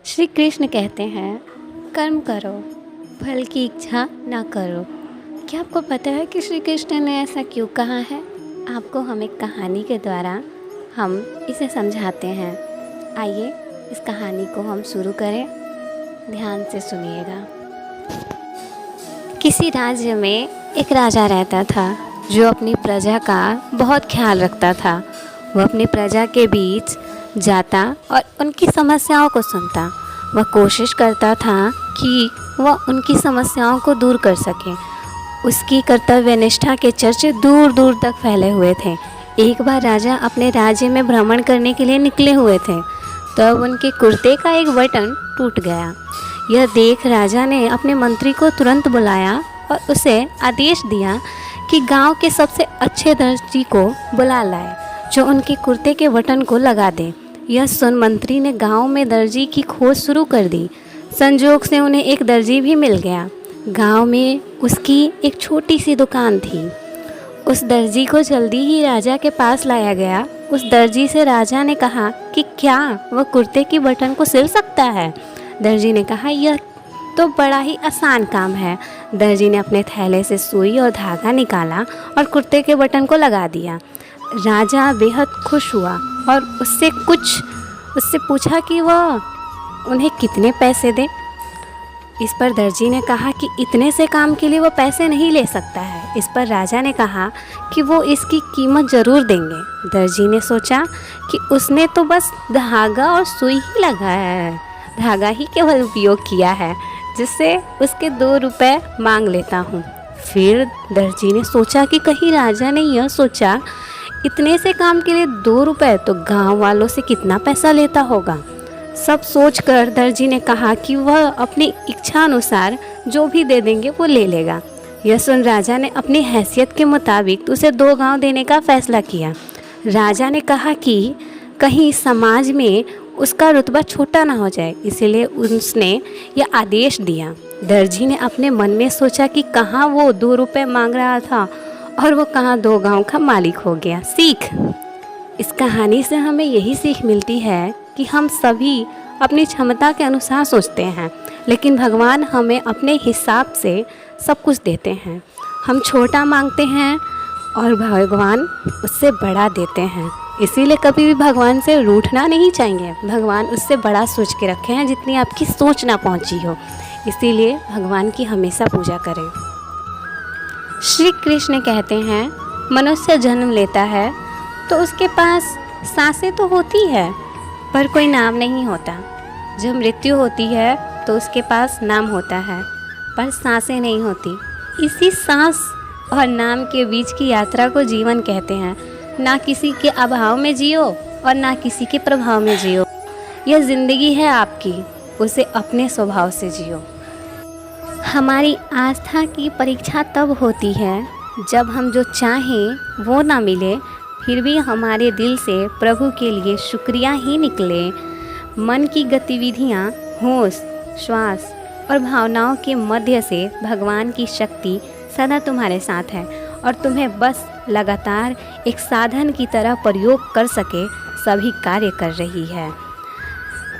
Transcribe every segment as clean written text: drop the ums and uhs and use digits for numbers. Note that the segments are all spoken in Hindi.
श्री कृष्ण कहते हैं, कर्म करो, फल की इच्छा ना करो। क्या आपको पता है कि श्री कृष्ण ने ऐसा क्यों कहा है? आपको हम एक कहानी के द्वारा हम इसे समझाते हैं। आइए इस कहानी को हम शुरू करें। ध्यान से सुनिएगा। किसी राज्य में एक राजा रहता था जो अपनी प्रजा का बहुत ख्याल रखता था। वह अपनी प्रजा के बीच जाता और उनकी समस्याओं को सुनता। वह कोशिश करता था कि वह उनकी समस्याओं को दूर कर सके। उसकी कर्तव्य निष्ठा के चर्चे दूर दूर तक फैले हुए थे। एक बार राजा अपने राज्य में भ्रमण करने के लिए निकले हुए थे, तब उनके कुर्ते का एक बटन टूट गया। यह देख राजा ने अपने मंत्री को तुरंत बुलाया और उसे आदेश दिया कि गांव के सबसे अच्छे दर्जी को बुला लाए जो उनके कुर्ते के बटन को लगा दे। यह सुन मंत्री ने गांव में दर्जी की खोज शुरू कर दी। संजोग से उन्हें एक दर्जी भी मिल गया। गांव में उसकी एक छोटी सी दुकान थी। उस दर्जी को जल्दी ही राजा के पास लाया गया। उस दर्जी से राजा ने कहा कि क्या वह कुर्ते की बटन को सिल सकता है। दर्जी ने कहा, यह तो बड़ा ही आसान काम है। दर्जी ने अपने थैले से सुई और धागा निकाला और कुर्ते के बटन को लगा दिया। राजा बेहद खुश हुआ और उससे पूछा कि वह उन्हें कितने पैसे दे। इस पर दर्जी ने कहा कि इतने से काम के लिए वो पैसे नहीं ले सकता है। इस पर राजा ने कहा कि वो इसकी कीमत ज़रूर देंगे। दर्जी ने सोचा कि उसने तो बस धागा और सुई ही लगाया है, धागा ही केवल उपयोग किया है, जिससे उसके 2 रुपए मांग लेता हूँ। फिर दर्जी ने सोचा कि कहीं राजा ने यह सोचा इतने से काम के लिए 2 रुपए तो गांव वालों से कितना पैसा लेता होगा। सब सोचकर दर्जी ने कहा कि वह अपनी इच्छा अनुसार जो भी दे देंगे वो ले लेगा। यह सुन राजा ने अपनी हैसियत के मुताबिक उसे 2 गांव देने का फैसला किया। राजा ने कहा कि कहीं समाज में उसका रुतबा छोटा ना हो जाए, इसीलिए उसने यह आदेश दिया। दर्जी ने अपने मन में सोचा कि कहाँ वो 2 रुपए मांग रहा था और वो कहाँ 2 गांव का मालिक हो गया। सीख, इस कहानी से हमें यही सीख मिलती है कि हम सभी अपनी क्षमता के अनुसार सोचते हैं, लेकिन भगवान हमें अपने हिसाब से सब कुछ देते हैं। हम छोटा मांगते हैं और भगवान उससे बड़ा देते हैं। इसीलिए कभी भी भगवान से रूठना नहीं चाहिए। भगवान उससे बड़ा सोच के रखे हैं जितनी आपकी सोच ना पहुंची हो। इसीलिए भगवान की हमेशा पूजा करें। श्री कृष्ण कहते हैं, मनुष्य जन्म लेता है तो उसके पास सांसें तो होती है पर कोई नाम नहीं होता। जब मृत्यु होती है तो उसके पास नाम होता है पर सांसें नहीं होती। इसी सांस और नाम के बीच की यात्रा को जीवन कहते हैं। ना किसी के अभाव में जियो और ना किसी के प्रभाव में जियो। यह ज़िंदगी है आपकी, उसे अपने स्वभाव से जियो। हमारी आस्था की परीक्षा तब होती है जब हम जो चाहें वो ना मिले, फिर भी हमारे दिल से प्रभु के लिए शुक्रिया ही निकले। मन की गतिविधियाँ, होश, श्वास और भावनाओं के मध्य से भगवान की शक्ति सदा तुम्हारे साथ है और तुम्हें बस लगातार एक साधन की तरह प्रयोग कर सके सभी कार्य कर रही है।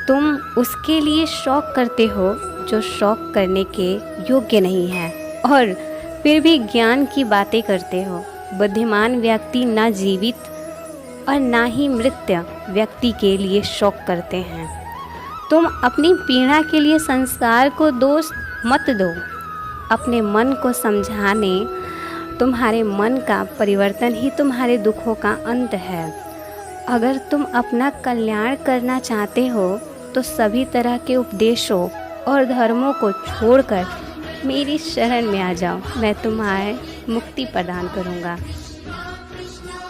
तुम उसके लिए शौक करते हो जो शौक करने के योग्य नहीं है और फिर भी ज्ञान की बातें करते हो। बुद्धिमान व्यक्ति ना जीवित और ना ही मृत व्यक्ति के लिए शौक करते हैं। तुम अपनी पीड़ा के लिए संसार को दोष मत दो। अपने मन को समझाने तुम्हारे मन का परिवर्तन ही तुम्हारे दुखों का अंत है। अगर तुम अपना कल्याण करना चाहते हो तो सभी तरह के उपदेशों और धर्मों को छोड़कर मेरी शरण में आ जाओ। मैं तुम्हें मुक्ति प्रदान करूँगा।